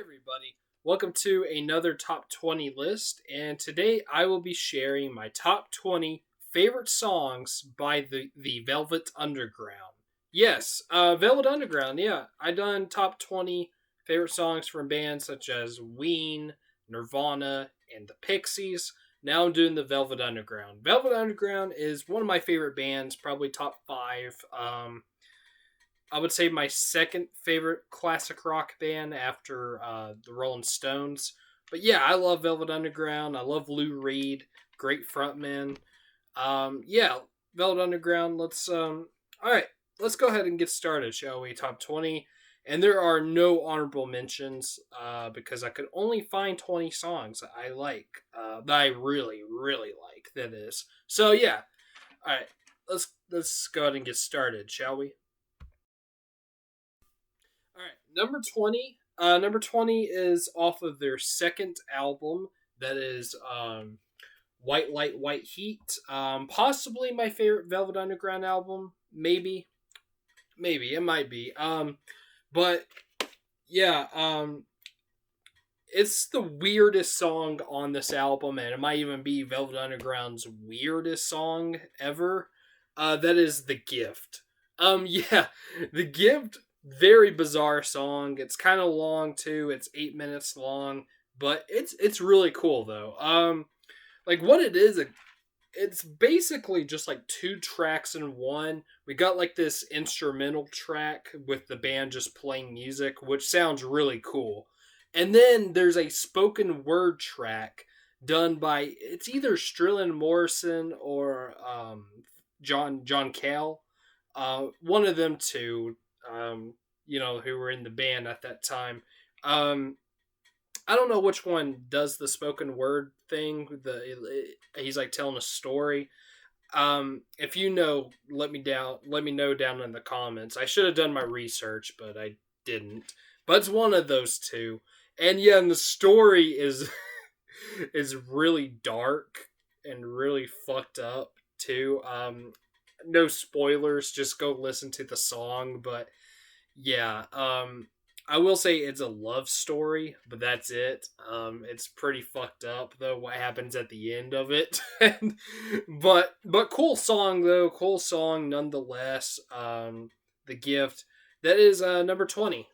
everybody. Welcome to another top 20 list, and today I will be sharing my top 20 favorite songs by the Velvet Underground. Yes, Velvet Underground, yeah. I done top 20 favorite songs from bands such as Ween, Nirvana, and the Pixies. Now I'm doing the Velvet Underground. Velvet Underground is one of my favorite bands, probably top 5. I would say my second favorite classic rock band after the Rolling Stones. But yeah, I love Velvet Underground. I love Lou Reed, great frontman. Yeah, Velvet Underground. All right, let's go ahead and get started, shall we? Top 20. And there are no honorable mentions because I could only find 20 songs that I like, that I really, really like, that is. So yeah, all right, let's go ahead and get started, shall we? All right, number 20. Number 20 is off of their second album. That is White Light, White Heat. Possibly my favorite Velvet Underground album. Maybe it might be. But yeah. It's the weirdest song on this album, and it might even be Velvet Underground's weirdest song ever. That is The Gift. Yeah, The Gift, very bizarre song. It's kind of long too. It's 8 minutes long, but it's really cool though. Like what it is, it's basically just like two tracks in one. We got like this instrumental track with the band just playing music, which sounds really cool. And then there's a spoken word track done by it's either Strillin Morrison or John Cale. One of them two, who were in the band at that time. I don't know which one does the spoken word thing. He's like telling a story. If you know, let me know down in the comments. I should have done my research, but I didn't. But it's one of those two. And yeah, and the story is is really dark and really fucked up too. No spoilers, just go listen to the song, but yeah, I will say it's a love story, but that's it. It's pretty fucked up though what happens at the end of it. but cool song though, cool song nonetheless. The Gift. That is number 20.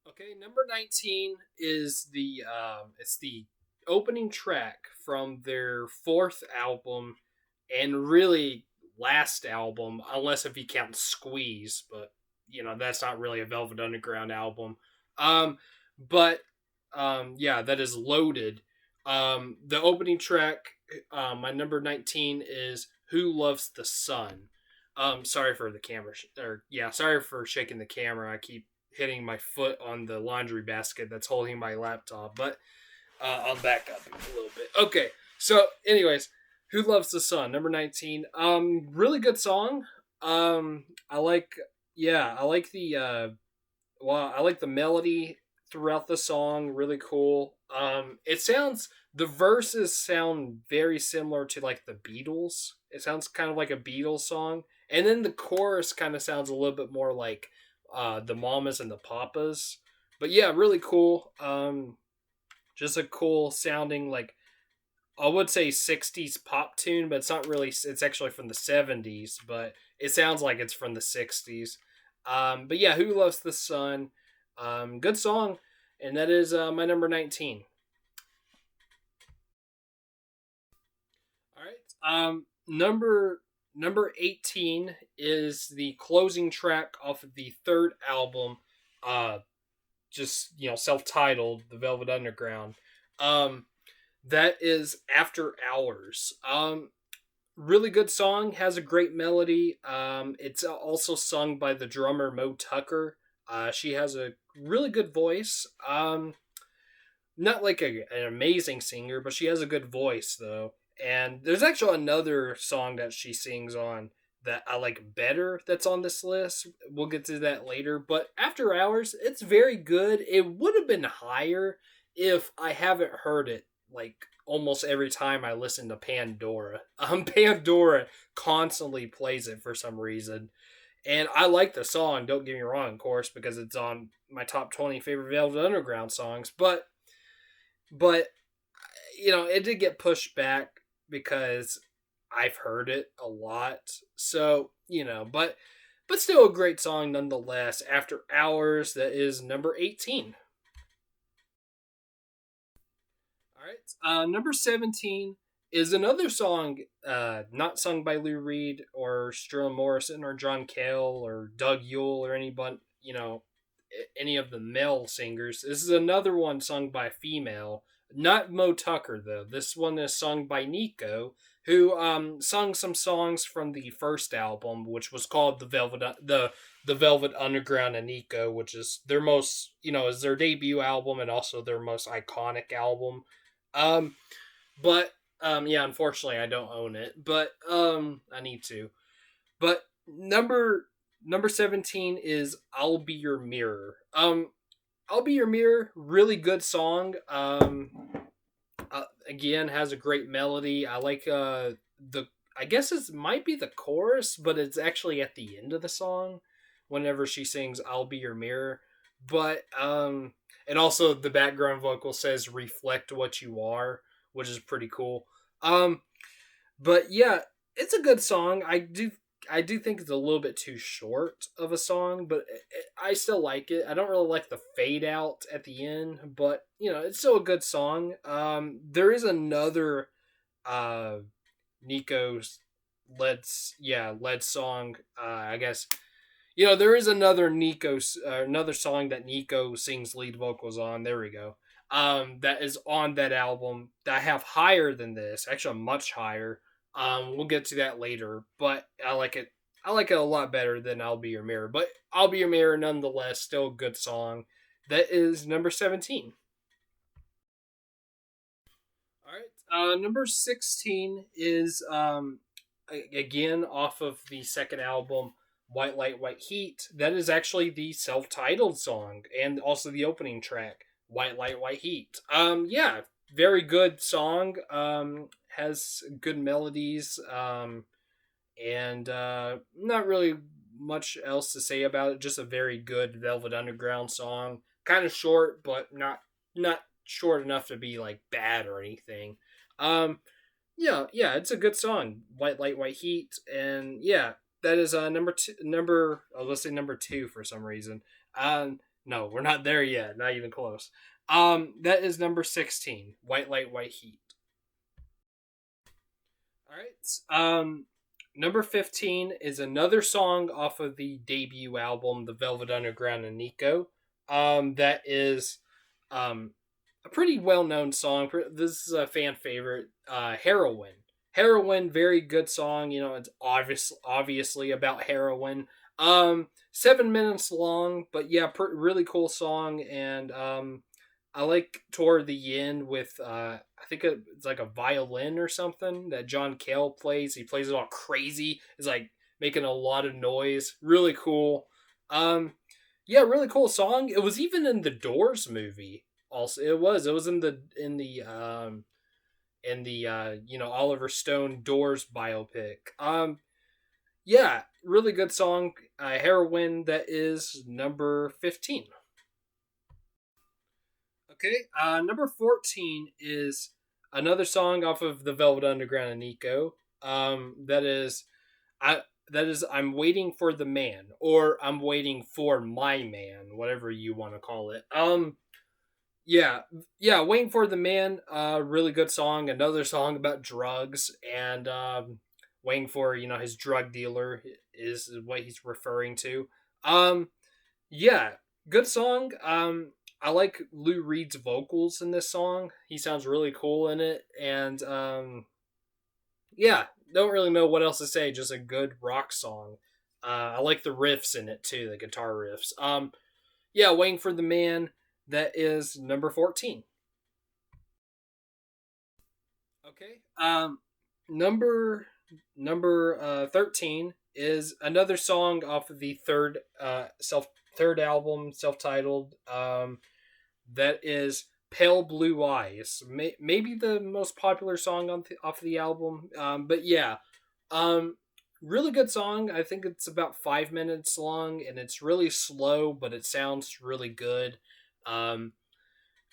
Okay, number 19 is the opening track from their fourth album and really last album, unless if you count Squeeze, but that's not really a Velvet Underground album. But yeah, that is Loaded. The opening track, my number 19 is Who Loves the Sun. Sorry for the camera, sorry for shaking the camera. I keep hitting my foot on the laundry basket that's holding my laptop, but I'll back up a little bit. Okay, so anyways, Who Loves the Sun, number 19. Really good song. I like I like the melody throughout the song, really cool. The verses sound very similar to like the Beatles. It sounds kind of like a Beatles song. And then the chorus kind of sounds a little bit more like the Mamas and the Papas. But yeah, really cool. Just a cool sounding, like, I would say 60s pop tune, but it's not really, it's actually from the 70s, but it sounds like it's from the 60s. But yeah, Who Loves the Sun? Good song. And that is my number 19. All right. Number 18 is the closing track off of the third album, just self-titled, The Velvet Underground. That is After Hours. Really good song, has a great melody. It's also sung by the drummer Mo Tucker. She has a really good voice. Not like an amazing singer, but she has a good voice though. And there's actually another song that she sings on that I like better that's on this list. We'll get to that later. But After Hours, it's very good. It would have been higher if I haven't heard it like almost every time I listen to Pandora. Pandora constantly plays it for some reason. And I like the song, don't get me wrong, of course, because it's on my top 20 favorite Velvet Underground songs. But it did get pushed back because I've heard it a lot. So, but still a great song nonetheless. After Hours, that is number 18. All right. Number 17 is another song not sung by Lou Reed or Sterling Morrison or John Cale or Doug Yule or anyone, any of the male singers. This is another one sung by a female. Not Mo Tucker, though. This one is sung by Nico, who sung some songs from the first album, which was called the Velvet Underground and Nico, which is their most, is their debut album and also their most iconic album. Um, but yeah, unfortunately, I don't own it, but I need to. But number 17 is "I'll Be Your Mirror." "I'll Be Your Mirror," really good song. Again, has a great melody. I like the. I guess it might be the chorus, but it's actually at the end of the song, whenever she sings "I'll Be Your Mirror." But and also the background vocal says "Reflect what you are," which is pretty cool. Um, but yeah, it's a good song. I do think it's a little bit too short of a song, but I still like it. I don't really like the fade out at the end, but it's still a good song. There is another uh Nico's led song. I guess there is another song that Nico sings lead vocals on. There we go. That is on that album that I have higher than this, actually much higher. We'll get to that later, but I like it. I like it a lot better than "I'll Be Your Mirror," but "I'll Be Your Mirror" nonetheless, still a good song. That is number 17. All right, number 16 is again off of the second album, "White Light, White Heat." That is actually the self-titled song and also the opening track, "White Light, White Heat." Yeah, very good song. Has good melodies. And not really much else to say about it. Just a very good Velvet Underground song. Kind of short, but not short enough to be like bad or anything. Um, yeah, it's a good song. "White Light, White Heat," and yeah, that is number two. Let's say number two for some reason. No, we're not there yet. Not even close. That is number 16. "White Light, White Heat." All right. Number 15 is another song off of the debut album, The Velvet Underground and Nico. That is a pretty well known song. This is a fan favorite. Heroin. Heroin, very good song. It's obviously about heroin. 7 minutes long, but yeah, really cool song. And I like toward the end with I think it's like a violin or something that John Cale plays. He plays it all crazy. It's like making a lot of noise. Really cool. Um, yeah, really cool song. It was even in the Doors movie. Also, it was in the Oliver Stone Doors biopic. Yeah, really good song. Heroin. That is number 15. Okay, number 14 is another song off of the Velvet Underground and Nico. That is, I that is I'm waiting for the man, or I'm waiting for my man, whatever you want to call it. Yeah, yeah, waiting for the man. Really good song. Another song about drugs and waiting for his drug dealer is what he's referring to. Um, yeah, good song. I like Lou Reed's vocals in this song. He sounds really cool in it, and yeah, don't really know what else to say. Just a good rock song. I like the riffs in it too, the guitar riffs. Yeah, waiting for the man. That is number 14. Okay. Number 13 is another song off of the third album, self-titled. That is "Pale Blue Eyes." Maybe the most popular song off the album. But yeah, um, Really good song. I think it's about 5 minutes long, and it's really slow, but it sounds really good. Um,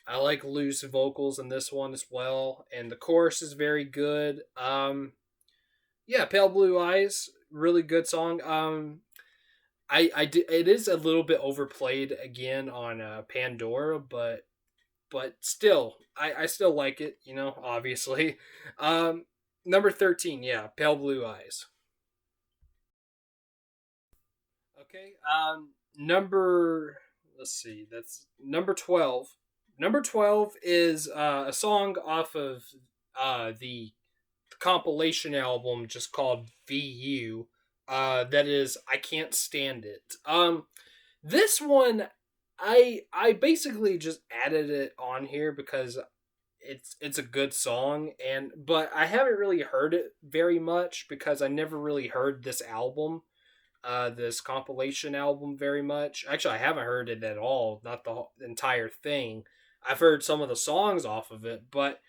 I like loose vocals in this one as well, and the chorus is very good. Yeah, Pale Blue Eyes, really good song. It is a little bit overplayed again on Pandora, but still, I still like it. Obviously. Um, Number 13, yeah, Pale Blue Eyes. Okay. Number let's see, that's number 12. Number 12 is a song off of the compilation album just called VU. That is I Can't Stand It. This one I basically just added it on here because it's a good song, and but I haven't really heard it very much because I never really heard this album, this compilation album very much. Actually, I haven't heard it at all, not the entire thing. I've heard some of the songs off of it, but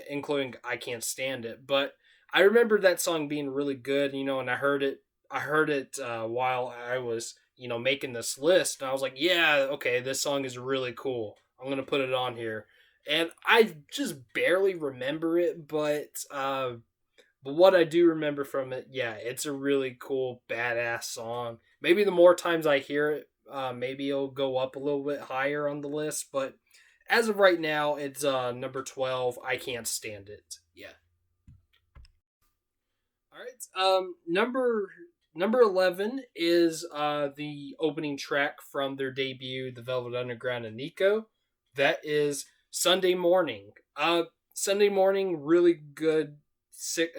including I Can't Stand It. But I remember that song being really good, and I heard it while I was making this list, and I was like, yeah, okay, this song is really cool. I'm gonna put it on here, and I just barely remember it, but what I do remember from it, yeah, it's a really cool, badass song. Maybe the more times I hear it, maybe it'll go up a little bit higher on the list. But as of right now, it's number 12. I Can't Stand It. Yeah. All right. Number 11 is the opening track from their debut, The Velvet Underground and Nico. That is Sunday Morning. Sunday Morning, really good.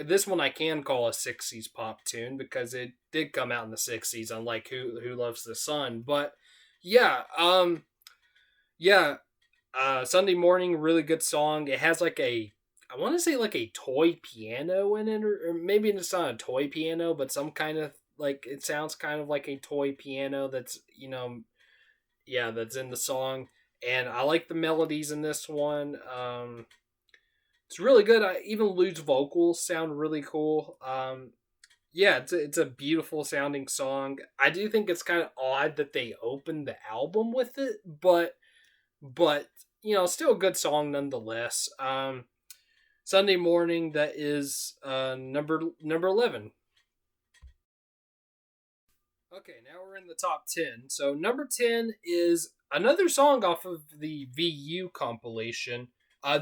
This one I can call a '60s pop tune because it did come out in the '60s, unlike Who Loves the Sun. But yeah, yeah, Sunday Morning, really good song. It has like I want to say like a toy piano in it, or maybe it's not a toy piano, but some kind of like it sounds kind of like a toy piano that's yeah, that's in the song, and I like the melodies in this one. It's really good. Even Lou's vocals sound really cool. Yeah, it's a beautiful sounding song. I do think it's kind of odd that they opened the album with it, but still a good song nonetheless. Sunday Morning, that is number 11. Okay, now we're in the top 10. So number 10 is another song off of the VU compilation.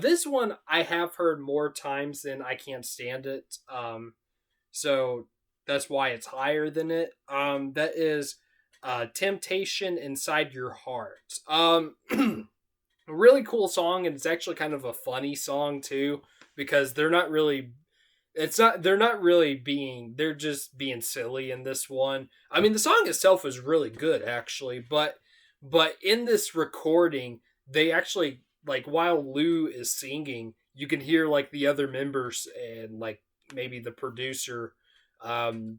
This one I have heard more times than I Can't Stand It. So that's why it's higher than it. That is Temptation Inside Your Heart. A really cool song, and it's actually kind of a funny song too, because they're not really being, they're just being silly in this one. I mean, the song itself is really good actually, but in this recording, they actually, like, while Lou is singing, you can hear like the other members and like maybe the producer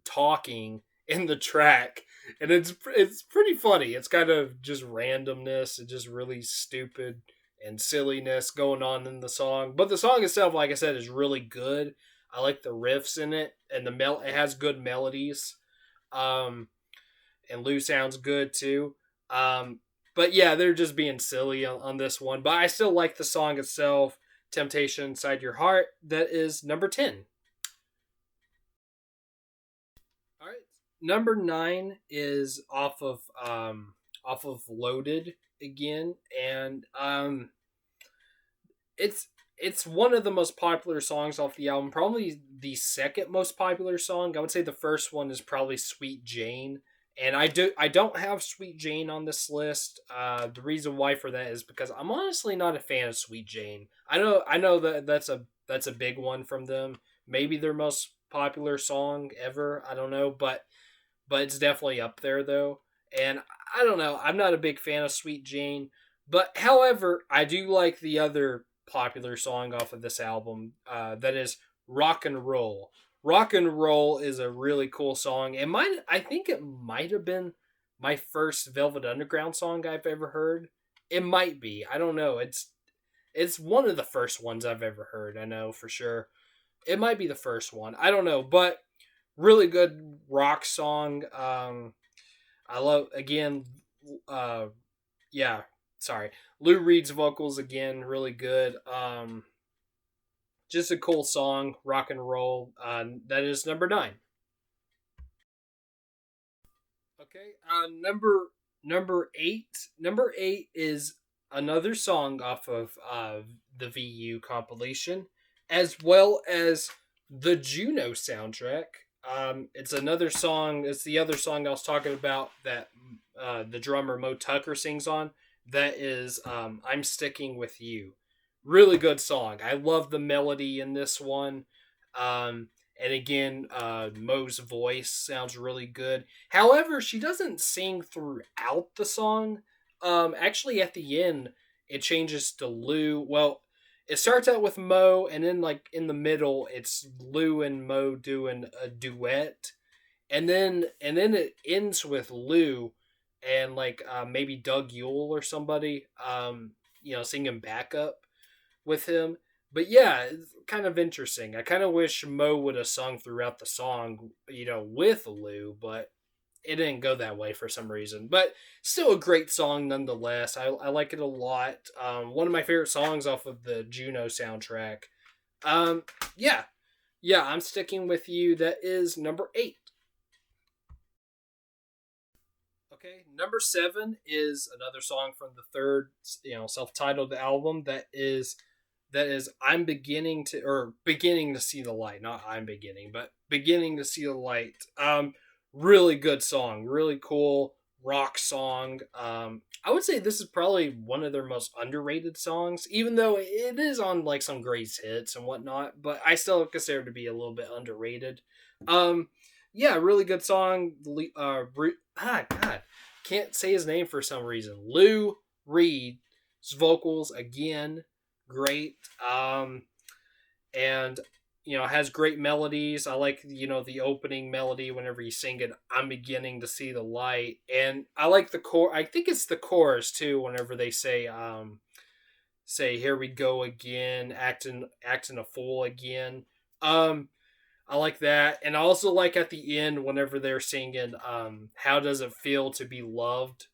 talking in the track, and it's pretty funny. It's kind of just randomness and just really stupid and silliness going on in the song, but the song itself, like I said, is really good. I like the riffs in it, and it has good melodies. Um, and Lou sounds good too. But yeah, they're just being silly on this one. But I still like the song itself, Temptation Inside Your Heart. That is number 10. All right. Number 9 is off of Loaded again, and it's it's one of the most popular songs off the album. Probably the second most popular song. I would say the first one is probably Sweet Jane. And I don't have Sweet Jane on this list. The reason why for that is because I'm honestly not a fan of Sweet Jane. I know that that's a big one from them. Maybe their most popular song ever. I don't know, but it's definitely up there though. And I don't know. I'm not a big fan of Sweet Jane, but however, I do like the other popular song off of this album. That is Rock and Roll. Rock and Roll is a really cool song. I think it might have been my first Velvet Underground song I've ever heard. It might be. I don't know. It's one of the first ones I've ever heard. I know for sure. It might be the first one. I don't know, but really good rock song. I love again. Uh, yeah, sorry. Lou Reed's vocals again, really good. Just a cool song, rock and roll. That is number nine. Okay. Number eight. Number eight is another song off of the VU compilation, as well as the Juno soundtrack. It's another song. It's the other song I was talking about that the drummer Mo Tucker sings on. That is "I'm Sticking with You." Really good song. I love the melody in this one. And again, Mo's voice sounds really good. However, she doesn't sing throughout the song. Actually, at the end, it changes to Lou. Well, it starts out with Mo, and then like in the middle, it's Lou and Mo doing a duet, and then it ends with Lou and like maybe Doug Yule or somebody, singing backup with him. But yeah, it's kind of interesting. I kind of wish Mo would have sung throughout the song, with Lou, but it didn't go that way for some reason. But still a great song nonetheless. I like it a lot. One of my favorite songs off of the Juno soundtrack. Um, yeah, yeah, I'm sticking with you. That is number eight. Okay, number seven is another song from the third, self-titled album. That is beginning to see the light. Not I'm beginning, but beginning to see the light. Really good song, really cool rock song. I would say this is probably one of their most underrated songs, even though it is on like some greatest hits and whatnot. But I still consider it to be a little bit underrated. Um, yeah, really good song. God, can't say his name for some reason. Lou Reed's vocals again, great. And has great melodies. I like the opening melody whenever he's singing "I'm beginning to see the light," and I like the core. I think it's the chorus too. Whenever they say "Here we go again, acting a fool again." Um, I like that, and I also like at the end whenever they're singing "How does it feel to be loved."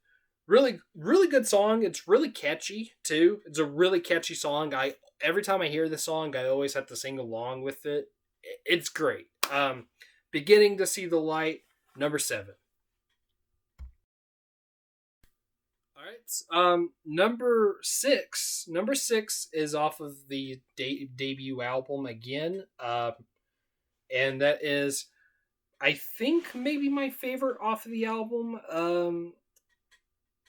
Really, really good song. It's really catchy too. It's a really catchy song. I Every time I hear the song, I always have to sing along with it. It's great. Beginning to see the light. Number seven. All right. Number six. Number six is off of the debut album again. And that is, I think, maybe my favorite off of the album.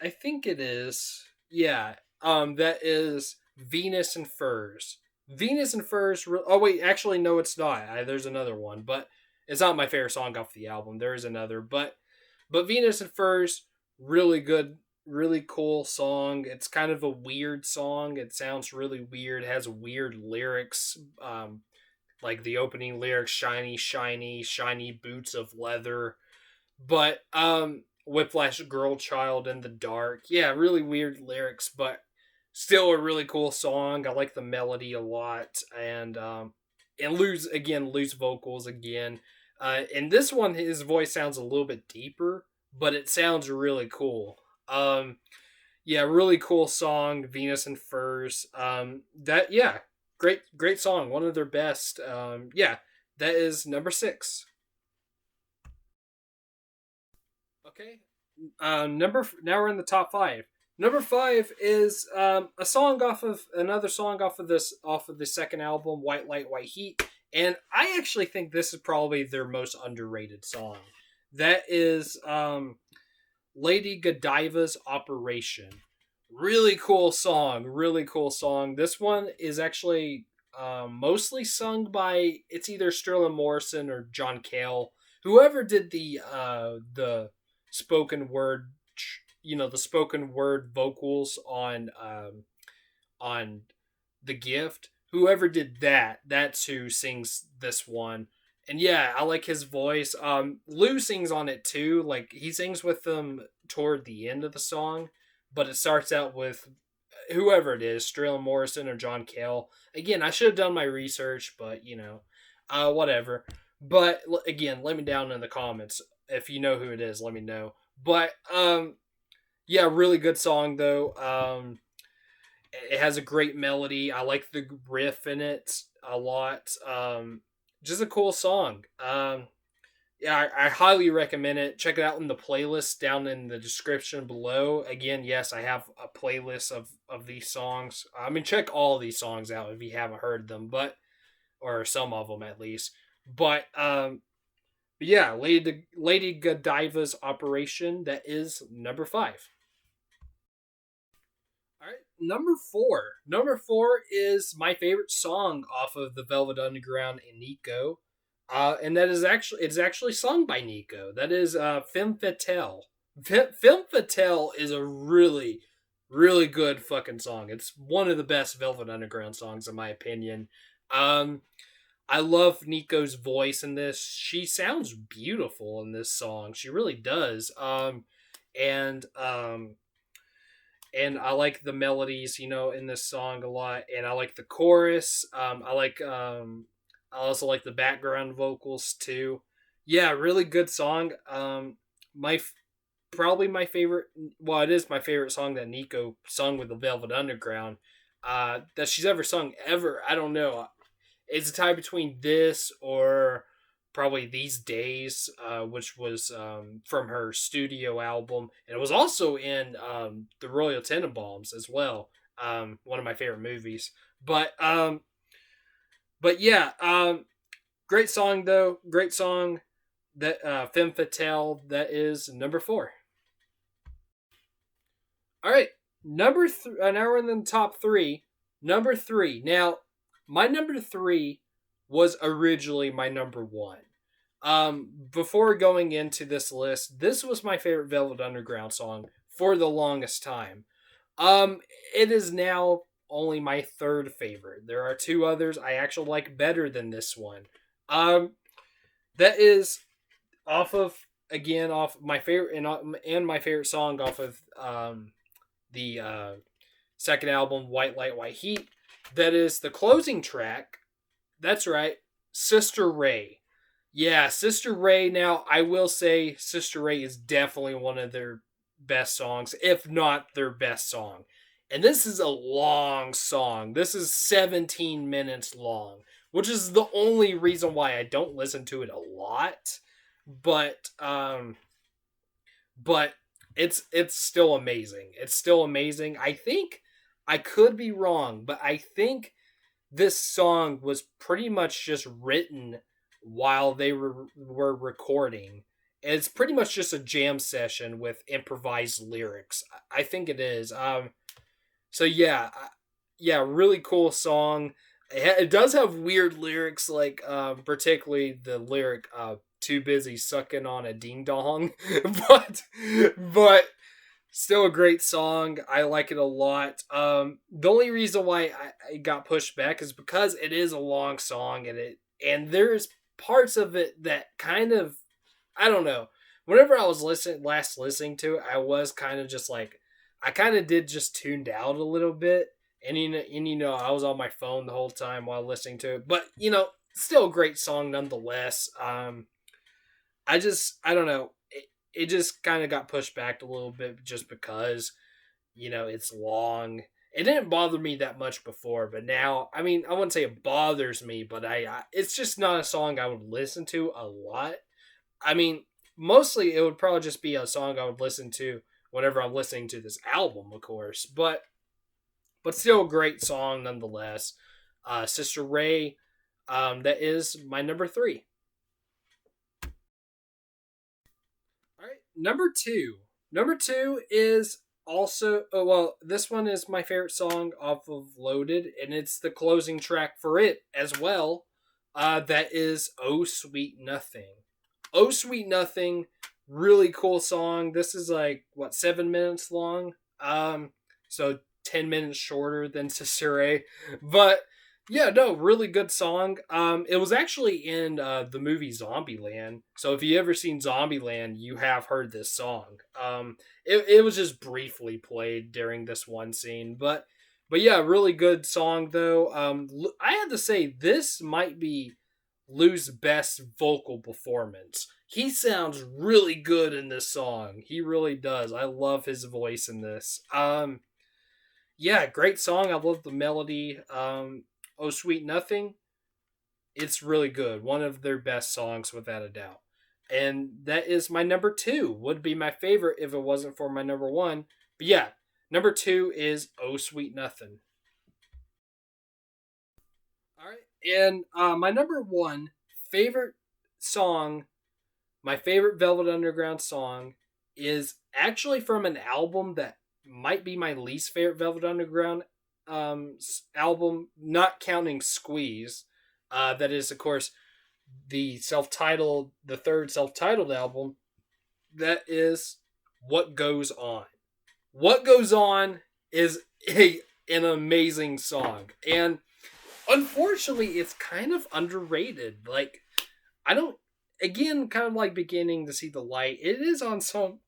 I think it is. Yeah. That is Venus and Furs. Venus and Furs. Oh wait, actually no, it's not. There's another one, but it's not my favorite song off the album. There is another, but Venus and Furs, really good, really cool song. It's kind of a weird song. It sounds really weird. It has weird lyrics. Like the opening lyrics, shiny, shiny, shiny boots of leather. But Whiplash Girl Child in the Dark. Yeah, really weird lyrics, but still a really cool song. I like the melody a lot, and Lou's vocals again. And this one, his voice sounds a little bit deeper, but it sounds really cool. Yeah, really cool song, Venus and Furs. Great song, one of their best. Yeah, that is number six. Okay. Now we're in the top five. Number five is a song off of another song off of the second album, White Light, White Heat, and I actually think this is probably their most underrated song. That is Lady Godiva's Operation. Really cool song. Really cool song. This one is actually mostly sung by it's either Sterling Morrison or John Cale. Whoever did the spoken word, the spoken word vocals on the gift. Whoever did that, that's who sings this one. And yeah, I like his voice. Lou sings on it too. Like he sings with them toward the end of the song, but it starts out with whoever it is, Sterling Morrison or John Cale. Again, I should have done my research, but whatever. again, let me down in the comments if you know who it is. Let me know. But yeah, really good song though. It has a great melody. I like the riff in it a lot. Just a cool song. Yeah, I highly recommend it. Check it out in the playlist down in the description below. Again, yes, I have a playlist of these songs. I mean, check all of these songs out if you haven't heard them, but or some of them at least. But yeah, Lady Godiva's Operation. That is number 5. All right, number 4. Number 4 is my favorite song off of the Velvet Underground and Nico. And that is actually sung by Nico. That is Femme Fatale. Femme Fatale is a really good fucking song. It's one of the best Velvet Underground songs in my opinion. Um, I love Nico's voice in this. She sounds beautiful in this song. She really does. And and I like the melodies, in this song a lot, and I like the chorus. I also like the background vocals too. Yeah, really good song. My Probably my favorite. Well, it is my favorite song that Nico sung with the Velvet Underground. That she's ever sung ever. I don't know. It's a tie between this or probably These Days, which was from her studio album, and it was also in the Royal Tenenbaums as well. One of my favorite movies. But yeah, great song though. Great song. That Femme Fatale. That is number 4. All right, now we're in the top 3. Number 3. Now, my number 3 was originally my number 1. Before going into this list, this was my favorite Velvet Underground song for the longest time. It is now only my third favorite. There are 2 others I actually like better than this one. That is off my favorite and my favorite song off of the second album, White Light, White Heat. That is the closing track. That's right, Sister Ray. Yeah, Sister Ray. Now, I will say Sister Ray is definitely one of their best songs, if not their best song. And this is a long song. This is 17 minutes long, which is the only reason why I don't listen to it a lot. But but it's still amazing. It's still amazing. I think I could be wrong, but I think this song was pretty much just written while they were recording. It's pretty much just a jam session with improvised lyrics. I think it is. So yeah, yeah, really cool song. It does have weird lyrics, like particularly the lyric "Too busy sucking on a ding dong," but still a great song. I like it a lot. The only reason why I got pushed back is because it is a long song, and there's parts of it that kind of, I don't know. Whenever I was listening to it, I was kind of just like, I kind of did just tuned out a little bit, and I was on my phone the whole time while listening to it. But still a great song nonetheless. I don't know. It just kind of got pushed back a little bit just because, it's long. It didn't bother me that much before, but now, I mean, I wouldn't say it bothers me, but it's just not a song I would listen to a lot. I mean, mostly it would probably just be a song I would listen to whenever I'm listening to this album, of course, but still a great song nonetheless. Sister Ray, that is my number 3. All right, number 2. Number 2 is also, this one is my favorite song off of Loaded, and it's the closing track for it as well. That is "Oh Sweet Nothing." "Oh Sweet Nothing," really cool song. This is like 7 minutes long. So 10 minutes shorter than Sister Ray, but yeah, no, really good song. It was actually in the movie Zombieland. So if you ever seen Zombieland, you have heard this song. It was just briefly played during this one scene, but yeah, really good song though. I had to say this might be lose best vocal performance. He sounds really good in this song. He really does. I love his voice in this. Yeah, great song. I love the melody. Oh Sweet Nothing. It's really good. One of their best songs, without a doubt. And that is my number two. Would be my favorite if it wasn't for my number one. But yeah, number two is Oh Sweet Nothing. All right. And my number one favorite song, my favorite Velvet Underground song, is actually from an album that might be my least favorite Velvet Underground album, not counting Squeeze. That is, of course, the third self-titled album. That is What Goes On. What Goes On is an amazing song, and unfortunately, it's kind of underrated. Like, I don't, again, kind of like Beginning to See the Light. It is on some,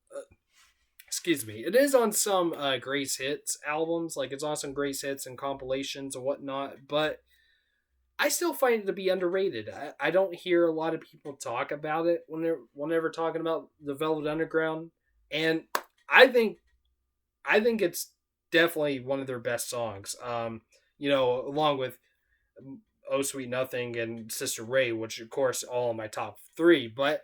it is on some Grace Hits albums. Like, it's on some Grace Hits and compilations and whatnot, but I still find it to be underrated. I don't hear a lot of people talk about it whenever talking about the Velvet Underground, and I think it's definitely one of their best songs. Along with Oh Sweet Nothing and Sister Ray, which of course all in my top three. But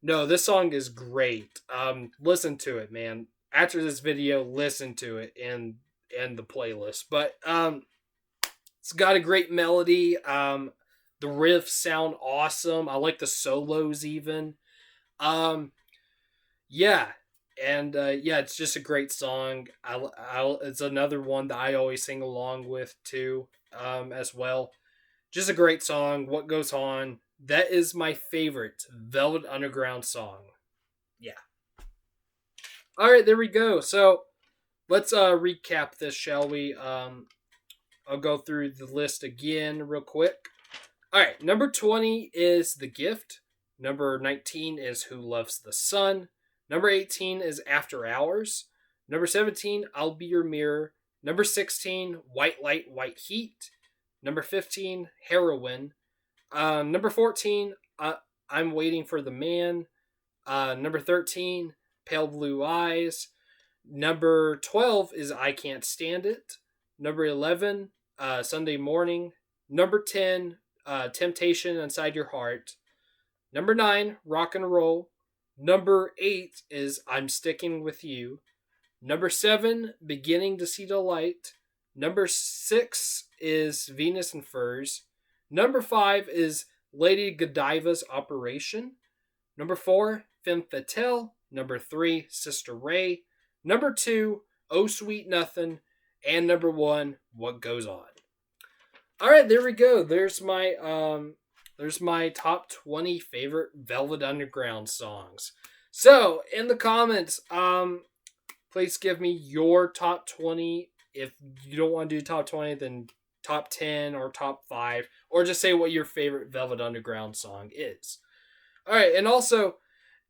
no, this song is great. Listen to it, man. After this video, listen to it in the playlist. But it's got a great melody. The riffs sound awesome. I like the solos even. Yeah. And yeah, it's just a great song. It's another one that I always sing along with too, as well. Just a great song. What Goes On? That is my favorite Velvet Underground song. Yeah. All right, there we go. So let's recap this, shall we? I'll go through the list again real quick. All right, number 20 is The Gift. Number 19 is Who Loves the Sun. Number 18 is After Hours. Number 17, I'll Be Your Mirror. Number 16, White Light, White Heat. Number 15, Heroin. Number 14, I'm Waiting for the Man. Number 13, Pale Blue Eyes. Number 12 is I Can't Stand It. Number 11, Sunday Morning. Number 10, Temptation Inside Your Heart. Number 9, Rock and Roll. Number 8 is I'm Sticking With You. Number 7, Beginning to See the Light. Number 6 is Venus and Furs. Number 5 is Lady Godiva's Operation. Number 4, Femme Fatale. Number 3, Sister Ray. Number 2, Oh Sweet Nothing. And number 1, What Goes On. Alright, there we go. There's my top 20 favorite Velvet Underground songs. So, in the comments, please give me your top 20. If you don't want to do top 20, then top 10 or top 5. Or just say what your favorite Velvet Underground song is. Alright, and also,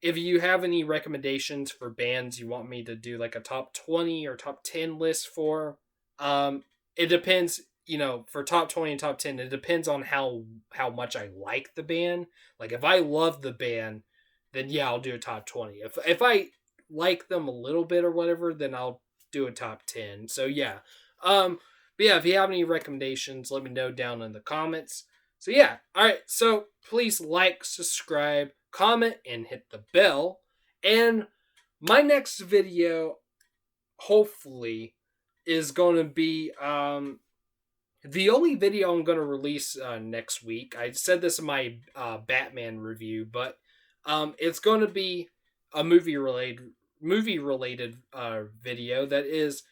if you have any recommendations for bands you want me to do like a top 20 or top 10 list for, it depends. For top 20 and top 10, it depends on how much I like the band. Like, if I love the band, then yeah, I'll do a top 20. If I like them a little bit or whatever, then I'll do a top 10. So yeah. But yeah, if you have any recommendations, let me know down in the comments. So yeah. Alright, so please like, subscribe, comment, and hit the bell. And my next video, hopefully, is going to be, the only video I'm going to release next week. I said this in my Batman review, but it's going to be a movie-related video that is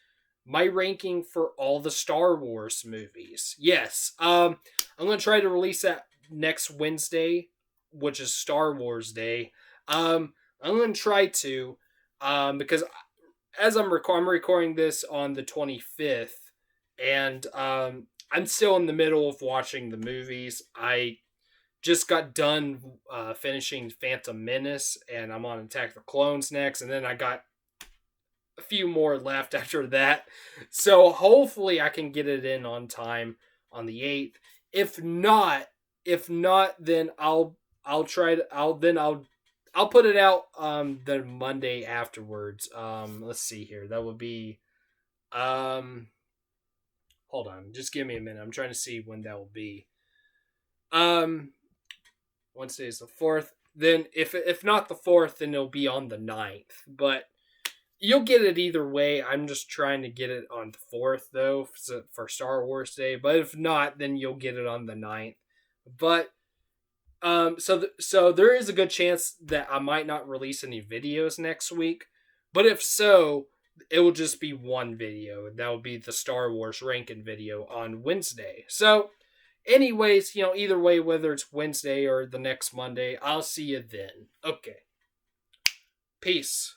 my ranking for all the Star Wars movies. Yes, I'm going to try to release that next Wednesday, which is Star Wars Day. I'm going to try to, because as I'm recording this on the 25th, and I'm still in the middle of watching the movies. I just got done finishing Phantom Menace, and I'm on Attack of the Clones next, and then I got a few more left after that. So hopefully I can get it in on time on the 8th. If not, then I'll try to I'll put it out the Monday afterwards. Let's see here. That would be um hold on, just give me a minute. I'm trying to see when that will be. Um Wednesday is the 4th. Then if not the 4th, then it'll be on the 9th. But you'll get it either way. I'm just trying to get it on the 4th though for Star Wars Day. But if not, then you'll get it on the 9th. But so there is a good chance that I might not release any videos next week. But if so, it will just be one video, and that will be the Star Wars ranking video on Wednesday. So, anyways, either way, whether it's Wednesday or the next Monday, I'll see you then. Okay. Peace.